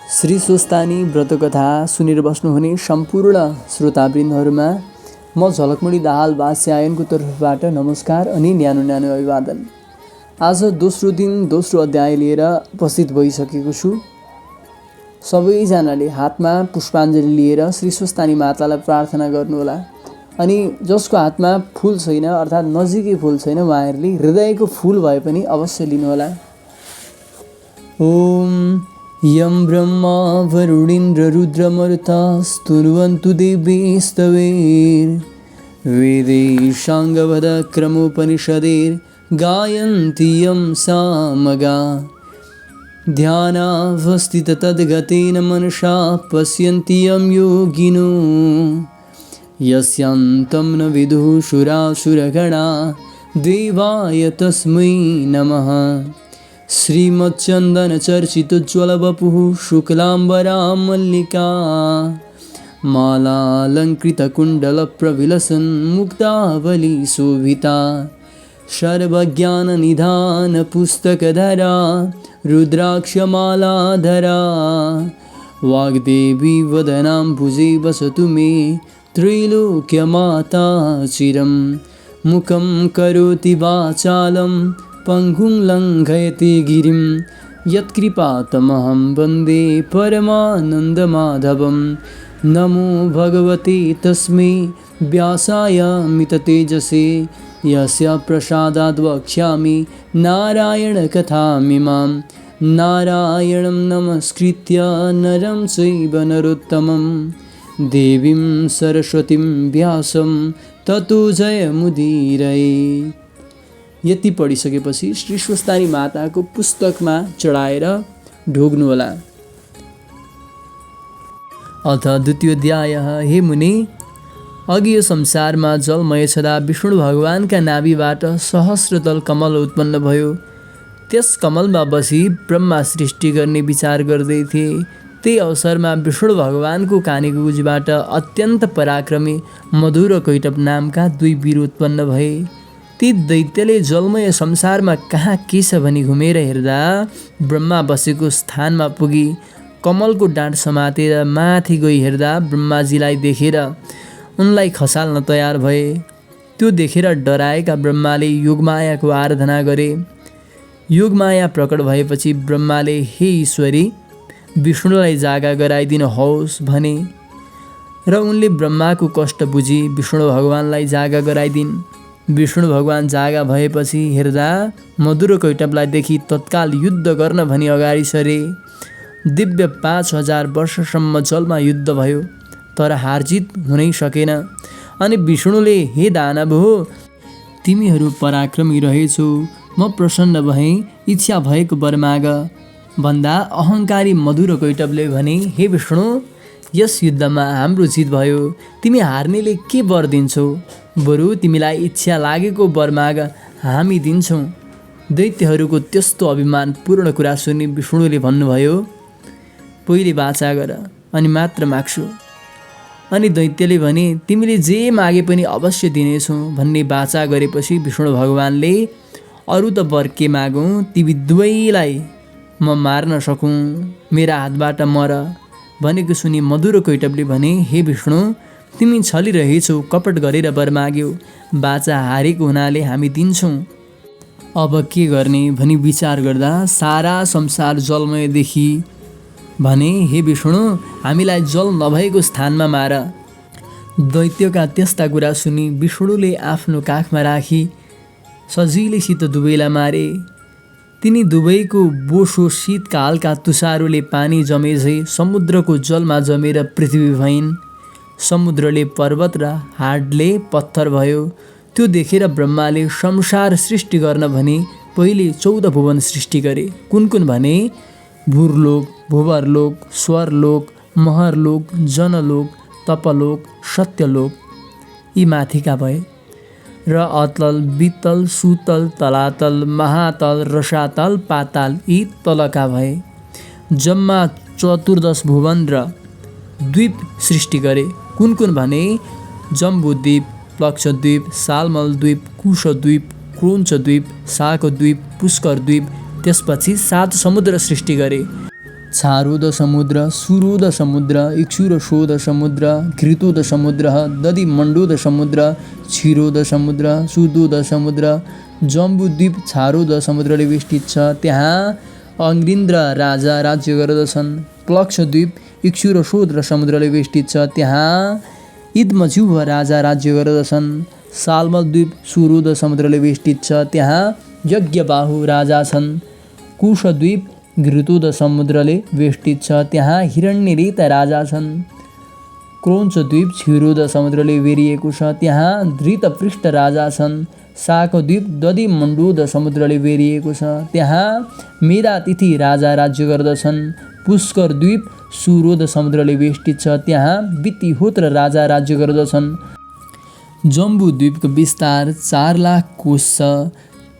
श्री स्वस्तानी व्रतकथा सुनेर बस्नुहुने सम्पूर्ण श्रोतावृन्दहरूमा म झलकमुडी दाहाल वात्स्यायनको तर्फबाट नमस्कार अनि न्यानो न्यानो अभिवादन। आज दोस्रो दिन दोस्रो अध्याय लिएर उपस्थित भइसकेको छु। सबैजनाले हातमा पुष्पाञ्जली लिएर श्री स्वस्तानी मातालाई प्रार्थना गर्नुहोला। अनि जसको हातमा फुल छैन अर्थात् नजिकै फुल छैन उहाँहरूले हृदयको फुल भए पनि अवश्य लिनुहोला। ओम यं ब्रह्मा वरुणेन्द्र रुद्रमरुतास्तुर्वन्तु दिव्यैस्तवैर्वेदैः साङ्गवदक्रमोपनिषदैर्गायन्ति यं सामगा ध्यानावस्थिततद्गतेन मनसा पश्यन्ति यं योगिनो यस्यान्तं न विदुः सुरासुरगणा देवाय तस्मै नमः। श्रीमच्चन्दनचर्चितोज्ज्वलवपुः शुक्लाम्बरां मल्लिका मालालङ्कृतकुण्डलप्रविलसन्मुक्तावलीशोभिता सर्वज्ञाननिधानपुस्तकधरा रुद्राक्षमालाधरा वाग्देवी वदनाम्बुजे वसतु मे त्रैलोक्यमाता चिरं मुखं करोति वाचालं पंगुं लङ्घयते गिरिं यत्कृपातमहं वन्दे परमानन्दमाधवं। नमो भगवते तस्मै व्यासाय मिततेजसे यस्य प्रसादाद् वक्ष्यामि नारायणकथामिमां। नारायणं नमस्कृत्य नरं चैव नरोत्तमं देवीं सरस्वतीं व्यासं ततो जयमुदीरये। यति पढिसकेपछि श्री स्वस्तानी माताको पुस्तकमा चढाएर ढोग्नुहोला। अथ द्वितीय अध्याय। हे मुनि, अघि यो संसारमा जलमय छँदा विष्णु भगवानका नाभिबाट सहस्रतल कमल उत्पन्न भयो। त्यस कमलमा बसी ब्रह्मा सृष्टि गर्ने विचार गर्दै थिए। त्यही अवसरमा विष्णु भगवानको कानेको गुजीबाट अत्यन्त पराक्रमी मधुर कैटभ नामका दुई वीर उत्पन्न भए। ती दैत्यले जलमय संसारमा कहाँ के छ भनी घुमेर हेर्दा ब्रह्मा बसेको स्थानमा पुगी कमलको डाँठ समातेर माथि गई हेर्दा ब्रह्माजीलाई देखेर उनलाई खसाल्न तयार भए। त्यो देखेर डराएका ब्रह्माले योगमायाको आराधना गरे। योगमाया प्रकट भएपछि ब्रह्माले हे ईश्वरी, विष्णुलाई जागा गराइदिनुहोस् भने र उनले ब्रह्माको कष्ट बुझी विष्णु भगवानलाई जागा गराइदिन्। विष्णु भगवान जागा भएपछि हेर्दा मधुर कैटभलाई देखि तत्काल युद्ध गर्न भनी अगाडि सरे। दिव्य 5000 वर्षसम्म जलमा युद्ध भयो, तर हारजित हुनै सकेन। अनि विष्णुले हे दानव हो, तिमीहरू पराक्रमी रहेछौ, म प्रसन्न भएँ, इच्छा भएको वर माग भन्दा अहङ्कारी मधुर कैटभले भने, हे विष्णु, यस युद्धमा हाम्रो जित भयो, तिमी हार्नेले के वर दिन्छौ? बरु तिमीलाई इच्छा लागेको वर माग, हामी दिन्छौँ। दैत्यहरूको त्यस्तो अभिमानपूर्ण कुरा सुनि विष्णुले भन्नुभयो, पहिले वाचा गर अनि मात्र माग्छु। अनि दैत्यले भने, तिमीले जे मागे पनि अवश्य दिनेछौँ भन्ने वाचा गरेपछि विष्णु भगवानले अरू त वर के मागौँ, तिमी दुवैलाई म मार्न सकूँ, मेरा हातबाट मर भनेको सुनि मधुर कैटभले भने, हे विष्णु, तिमी छलिरहेछौ, कपट गरेर वर माग्यौ, बाचा हारेको हुनाले हामी दिन्छौँ। अब के गर्ने भनी विचार गर्दा सारा संसार जलमय देखि भने, हे विष्णु, हामीलाई जल नभएको स्थानमा मार। दैत्यका त्यस्ता कुरा सुनि विष्णुले आफ्नो काखमा राखी सजिलैसित दुवैलाई मारे। तिनी दुवैको बोसो शीतकालका तुषारोले पानी जमेझै समुद्रको जलमा जमेर पृथ्वी भइन्। समुद्रले पर्वत र हाडले पत्थर भयो। त्यो देखेर ब्रह्माले संसार सृष्टि गर्न भनी पहिले 14 भुवन सृष्टि गरे। कुन कुन भने, भूरलोक, भुवरलोक, स्वरलोक, महरलोक, जनलोक, तपलोक, सत्यलोक यी माथिका भए। र अतल, वितल, सुतल, तलातल, महातल, रसातल, पाताल यी तलका भए। जम्मा 14 भुवन र द्वीप सृष्टि गरे। कुन कुन भने, जम्बुद्वीप, प्लक्षद्वीप, सालमलद्वीप, कुशद्वीप, क्रोञ्चद्वीप, शाकद्वीप, पुष्करद्वीप, त्यसपछि 7 समुद्र सृष्टि गरे। छारोद समुद्र, सुरोद समुद्र, इक्षुरशोद समुद्र, घृतोद समुद्र, दधिमण्डोद समुद्र, क्षीरोद समुद्र, सुदोद समुद्र, जम्बुद्वीप छारोद समुद्रले वेष्टित छ। त्यहाँ अङ्ग्रिन्द्र राजा राज्य गर्दछन्। प्लक्षद्वीप इक्षुरशोद र समुद्रले वेष्टित छ। त्यहाँ इदमजुह राजा राज्य गर्दछन्। साल्मद्वीप सुरोद समुद्रले वेष्टित छ। त्यहाँ यज्ञबाहु राजा छन्। कुशद्वीप घृतोद समुद्रले वेष्टित छ। त्यहाँ हिरण्यरेत राजा छन्। क्रोञ्चद्वीप क्षीरोद समुद्रले बेरिएको छ। त्यहाँ धृतपृष्ठ राजा छन्। शाकद्वीप दधिमण्डोद समुद्रले बेरिएको छ। त्यहाँ मेधातिथि राजा राज्य गर्दछन्। पुष्करद्वीप सुरोद समुद्रले वेष्टित छ। त्यहाँ वित्तिहोत्र राजा राज्य गर्दछन्। जम्बुद्वीपको विस्तार 4 लाख कोस छ।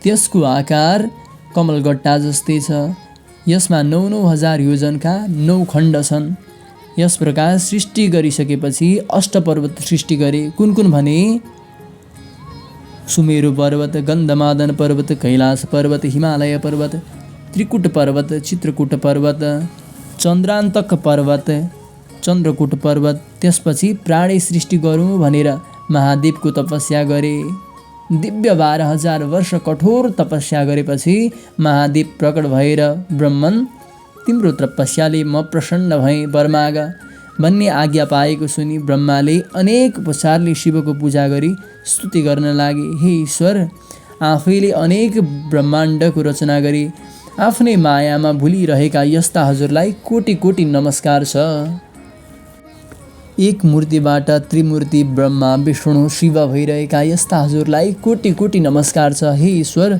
त्यसको आकार कमलगट्टा जस्तै छ। यसमा 9,9 हजार योजनका 9 खण्ड छन्। यस प्रकार सृष्टि गरिसकेपछि अष्टपर्वत सृष्टि गरे। कुन कुन भने सुमेरु पर्वत, गन्धमादन पर्वत, कैलाश पर्वत, हिमालय पर्वत, त्रिकुट पर्वत, चित्रकूट पर्वत, चन्द्रान्तक पर्वत, चन्द्रकूट पर्वत। त्यसपछि प्राणी सृष्टि गरौँ भनेर महादेवको तपस्या गरे। दिव्य 12,000 वर्ष कठोर तपस्या गरेपछि महादेव प्रकट भएर ब्रह्मन तिम्रो तपस्याले म प्रसन्न भएँ, वर माग भन्ने आज्ञा पाएको सुनि ब्रह्माले अनेक उपचारले शिवको पूजा गरी स्तुति गर्न लागे। हे ईश्वर, आफैले अनेक ब्रह्माण्डको रचना गरी आफ्नै मायामा भुलिरहेका यस्ता हजुरलाई कोटि कोटि नमस्कार छ। एक मूर्तिबाट त्रिमूर्ति ब्रह्मा विष्णु शिव भइरहेका यस्ता हजुरलाई कोटि कोटि नमस्कार छ। हे ईश्वर,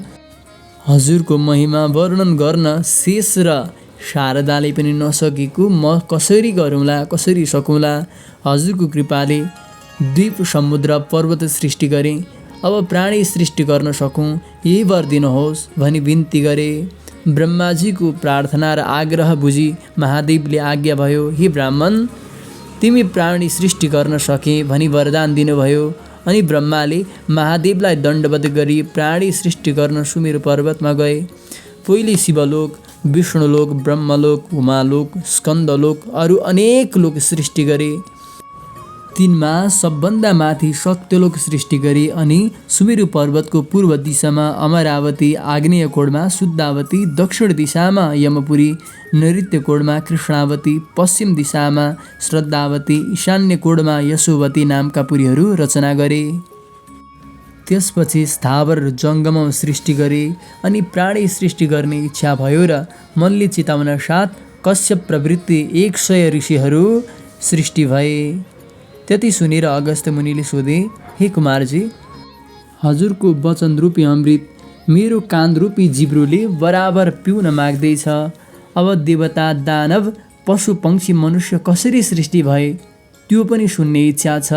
हजुरको महिमा वर्णन गर्न शेष र शारदाले पनि नसकेको म कसरी गरौँला, कसरी सकौँला। हजुरको कृपाले द्वीप समुद्र पर्वत सृष्टि गरे। अब प्राणी सृष्टि गर्न सकौँ, यही वर दिनुहोस् भनी बिन्ती गरे। ब्रह्माजीको प्रार्थना र आग्रह बुझी महादेवले आज्ञा भयो, हे ब्राह्मण, तिमी प्राणी सृष्टि गर्न सके भनी वरदान दिनुभयो। अनि ब्रह्माले महादेवलाई दण्डवत गरी प्राणी सृष्टि गर्न सुमेरु पर्वतमा गए। पहिले शिवलोक, विष्णुलोक, ब्रह्मलोक, उमालोक, स्कन्दलोक, अरू अनेक लोक सृष्टि गरे। तिनमा सबभन्दा माथि सत्यलोक सृष्टि गरे। अनि सुमेरु पर्वतको पूर्व दिशामा अमरावती, आग्नेय कोणमा शुद्धावती, दक्षिण दिशामा यमपुरी, नैऋत्य कोणमा कृष्णावती, पश्चिम दिशामा श्रद्धावती, ईशान्य कोणमा यशोवती नामका पुरीहरू रचना गरे। त्यसपछि स्थावर जङ्गम सृष्टि गरे। अनि प्राणी सृष्टि गर्ने इच्छा भयो र मनले चिताउन साथ कश्यप प्रवृत्ति 100 ऋषिहरू सृष्टि भए। त्यति सुनेर अगस्त्य मुनिले सोधे, हे कुमारजी, हजुरको वचन रूपी अमृत मेरो कान रूपी जिब्रोले बराबर पिउन माग्दैछ। अब देवता, दानव, पशु पक्षी, मनुष्य कसरी सृष्टि भए त्यो पनि सुन्ने इच्छा छ।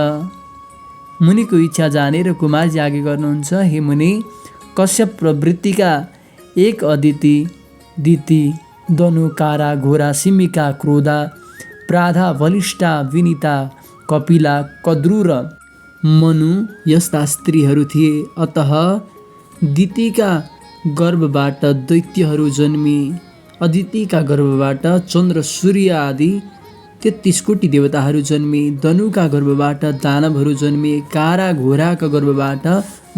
मुनिको इच्छा जानेर कुमारजी आगे गर्नुहुन्छ, हे मुनि, कश्यप प्रवृत्तिका 1 अदिति, दिति, दनु, कारा, घोरा, सिमिका, क्रोधा, प्राधा, बलिष्ठा, विनिता, कपिला, कद्रु र मनु यस्ता स्त्रीहरू थिए। अतः दितिका गर्भबाट दैत्यहरू जन्मिए। अदितिका गर्भबाट चन्द्र, सूर्य आदि 33 कोटी देवताहरू जन्मिए। दनुका गर्भबाट दानवहरू जन्मिए। कारा घोराका गर्भबाट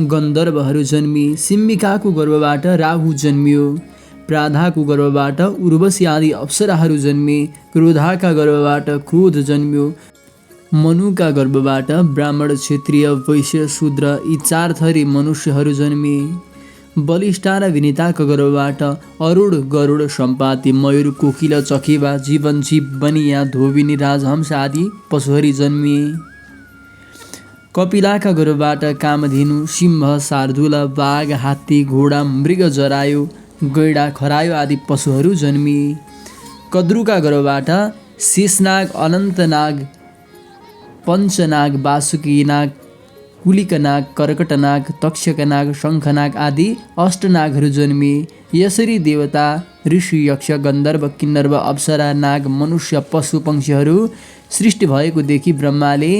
गन्धर्वहरू जन्मिए। सिम्मिकाको गर्भबाट राहु जन्मियो। प्राधाको गर्भबाट उर्वशी आदि अप्सराहरू जन्मिए। क्रोधाका गर्भबाट क्रोध जन्मियो। मनुका गर्भबाट ब्राह्मण, क्षत्रिय, वैश्य, शूद्र यी 4 थरी मनुष्यहरू जन्मिए। बलिष्ठा र विनिताका गर्भबाट अरुण, गरुड, सम्पाति, मयूर, कोकिल, चकेवा, जीवन, जीव, बनिया, धोबिनी, राजहंस आदि पशुहरू जन्मिए। कपिलाका गर्भबाट कामधेनु, सिंह, शार्दूल, बाघ, हात्ती, घोडा, मृग, जरायो, गैडा, खरायो आदि पशुहरू जन्मिए। कद्रुका गर्भबाट शेषनाग, अनन्तनाग, पञ्चनाग, वासुकीनाग, कुलिकनाग, कर्कटनाग, तक्षकनाग, शङ्खनाग आदि अष्टनागहरू जन्मिए। यसरी देवता, ऋषि, यक्ष, गन्धर्व, किन्नर, अप्सरा, नाग, मनुष्य, पशु पक्षीहरू सृष्टि भएको देखि ब्रह्माले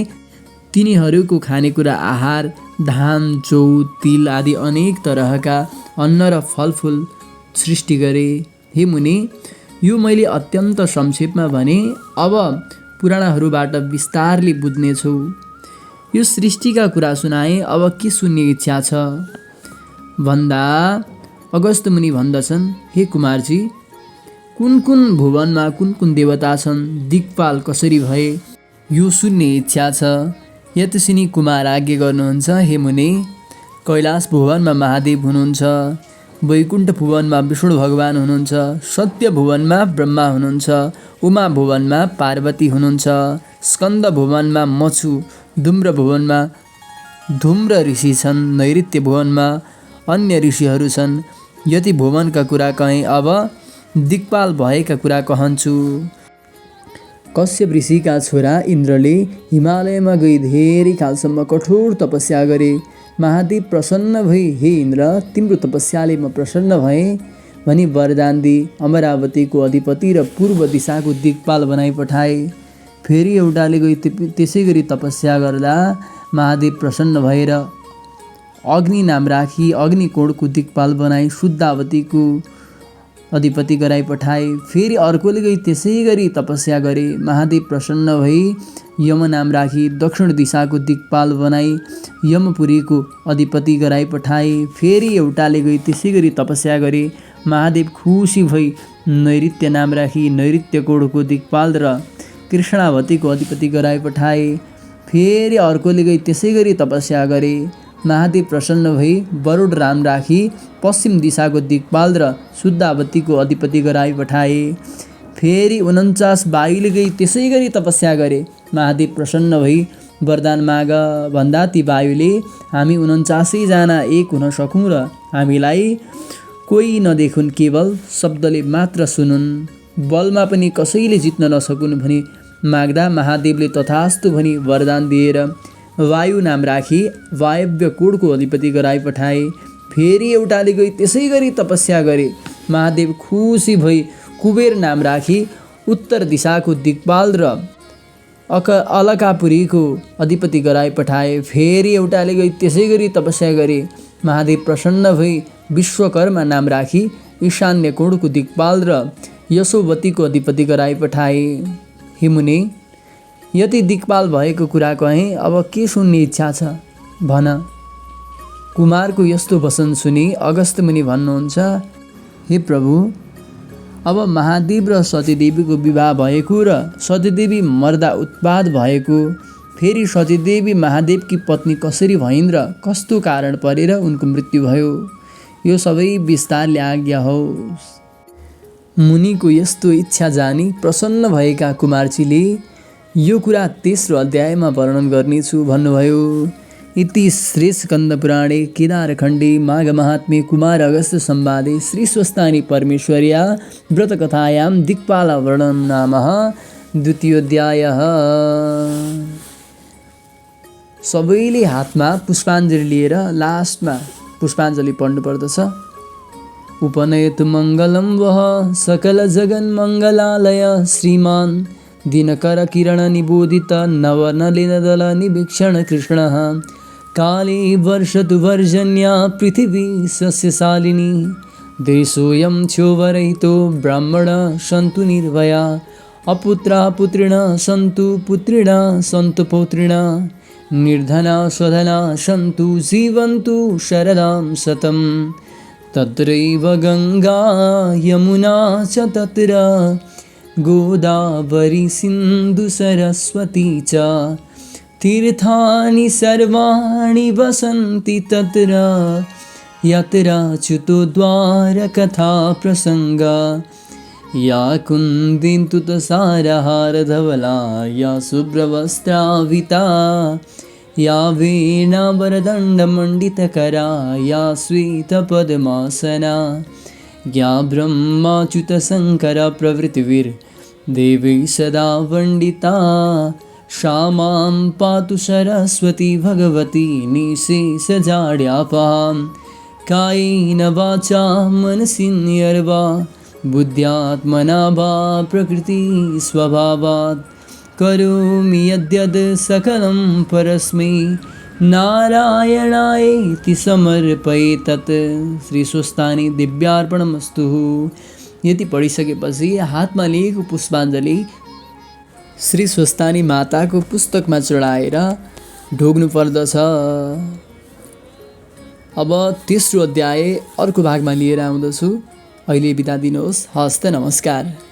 तिनीहरूको खानेकुरा आहार धान, जौ, तिल आदि अनेक तरहका अन्न र फलफुल सृष्टि गरे। हे मुनि, यो मैले अत्यन्त संक्षेपमा भने, अब पुराणहरूबाट विस्तारले बुझ्नेछौ। यो सृष्टिका कुरा सुनाए, अब के सुन्ने इच्छा छ भन्दा अगस्त्य मुनि भन्दछन्, हे कुमारजी, कुन कुन भुवनमा कुन कुन देवता छन्, दिक्पाल कसरी भए, यो सुन्ने इच्छा छ। यतिसिनी कुमार आज्ञा गर्नुहुन्छ, हे मुनि, कैलाश भुवनमा महादेव हुनुहुन्छ, वैकुण्ठ भुवनमा विष्णु भगवान हुनुहुन्छ, सत्य भुवनमा ब्रह्मा हुनुहुन्छ, उमा भुवनमा पार्वती हुनुहुन्छ, स्कन्द भुवनमा मछु, धुम्र भुवनमा धुम्र ऋषि छन्, नैऋत्य भुवनमा अन्य ऋषिहरू छन्। यति भुवनका कुरा कहेँ, अब दिक्पाल भएका कुरा कहन्छु। कश्यप ऋषिका छोरा इन्द्रले हिमालयमा गई धेरै कालसम्म कठोर तपस्या गरे। महादेव प्रसन्न भई, हे इन्द्र, तिम्रो तपस्याले म प्रसन्न भएँ भनी वरदान दिई अमरावतीको अधिपति र पूर्व दिशाको दिक्पाल बनाई पठाए। फेरि एउटाले गई त्यसै गरी तपस्या गर्दा महादेव प्रसन्न भएर अग्नि नाम राखी अग्निकोणको दिक्पाल बनाई शुद्धावतीको अधिपति गराई पठाए। फेरि अर्कोले गई त्यसै गरी तपस्या गरे। महादेव प्रसन्न भई यम नाम राखी दक्षिण दिशाको दिक्पाल बनाई यमपुरीको अधिपति गराई पठाए। फेरि एउटाले गई त्यसै गरी तपस्या गरे। महादेव खुसी भई नैऋत्य नाम राखी नैऋत्य कोणको दिक्पाल र कृष्णावतीको अधिपति गराई पठाए। फेरि अर्कोले गई त्यसै गरी तपस्या गरे। महादेव प्रसन्न भई वरुण राम राखी पश्चिम दिशाको दिक्पाल र शुद्धावतीको अधिपति गराई पठाए। फेरि 49 वायुले गई त्यसै गरी तपस्या गरे। महादेव प्रसन्न भई वरदान माग भन्दा ती वायुले हामी 49 जना एक हुन सकौँ र हामीलाई कोही नदेखुन्, केवल शब्दले मात्र सुनुन्, बलमा पनि कसैले जित्न नसकुन् भनी माग्दा महादेवले तथास्तु भनी वरदान दिएर वायु नाम राखी वायव्य कोणको अधिपति गराई पठाए। फेरि एउटाले गई त्यसै गरी तपस्या गरे। महादेव खुसी भई कुबेर नाम राखी उत्तर दिशाको दिक्पाल र अलकापुरीको अधिपति गराई पठाए। फेरि एउटाले गई त्यसै गरी तपस्या गरे। महादेव प्रसन्न भई विश्वकर्मा नाम राखी ईशान्य कोणको दिक्पाल र यशोवतीको अधिपति गराई पठाए। हे मुनि, यति दिक्पाल भएको कुरा कहेँ, अब के सुन्ने इच्छा छ भन। कुमारको यस्तो वचन सुनि अगस्त्य मुनि भन्नुहुन्छ, हे प्रभु, अब महादेव र सतीदेवीको विवाह भएको र सतीदेवी मर्दा उत्पात भएको, फेरि सतीदेवी महादेवकी पत्नी कसरी भइन् र कस्तो कारण परेर उनको मृत्यु भयो, यो सबै विस्तारले आज्ञा होस्। मुनिको यस्तो इच्छा जानी प्रसन्न भएका कुमारजीले यो कुरा तेस्रो अध्यायमा वर्णन गर्नेछु भन्नुभयो। इति श्री स्कन्दपुराणे केदारखण्डे माघ महात्म्ये कुमार अगस्त्य संवादे श्री स्वस्तानि परमेश्वर्या व्रतकथायां दिक्पाल वर्णनं नाम द्वितीयोऽध्यायः। सबैले हातमा पुष्पाञ्जलि लिएर लास्टमा पुष्पाञ्जलि पढ्नुपर्दछ। उपनयतु मङ्गलं वः सकल जगन्मङ्गलालय श्रीमान् दिनकर किरण निबोधित नवनलिनदल निवीक्षण कृष्णः काले वर्षतु वर्जन्या पृथिवी सस्यशालिनी देशोऽयं क्षोभरहितो ब्राह्मण सन्तु निर्भया अपुत्रा पुत्रिण सन्तु पुत्रिणा सन्तु पौत्रिणा निर्धना स्वधना सन्तु जीवन्तु शरदां शतं तत्रैव गङ्गा यमुना च तत्र गोदावरी सिन्धु सरस्वती च तीर्थानि सर्वाणि वसन्ति तत्र यत्र च्युतो द्वारकथा प्रसङ्गा या कुन्दिन्तुतसारहारधवला या शुभ्रवस्त्राविता या वीणावरदण्डमण्डितकरा या श्वेतपद्मासना या ब्रह्माच्युतशङ्करप्रभृतिर्देवी सदा वण्डिता सा मां पातु सरस्वती भगवती निःशेषजाड्यापहां कायेन वाचा मनसेन्द्रियर्वा बुद्ध्यात्मना वा प्रकृतिस्वभावात् करोमि यद्यद् सकलं परस्मै नारायणायेति समर्पये तत्। श्री स्वस्तानि दिव्यार्पणमस्तु। यति पढिसकेपछि हातमा लिएको पुष्पाञ्जली श्री स्वस्तानी माताको पुस्तकमा चढाएर ढोग्नु पर्दछ। अब तेस्रो अध्याय अर्को भागमा लिएर आउँदछु। अहिले बिदा दिनुहोस्। हस्त नमस्कार।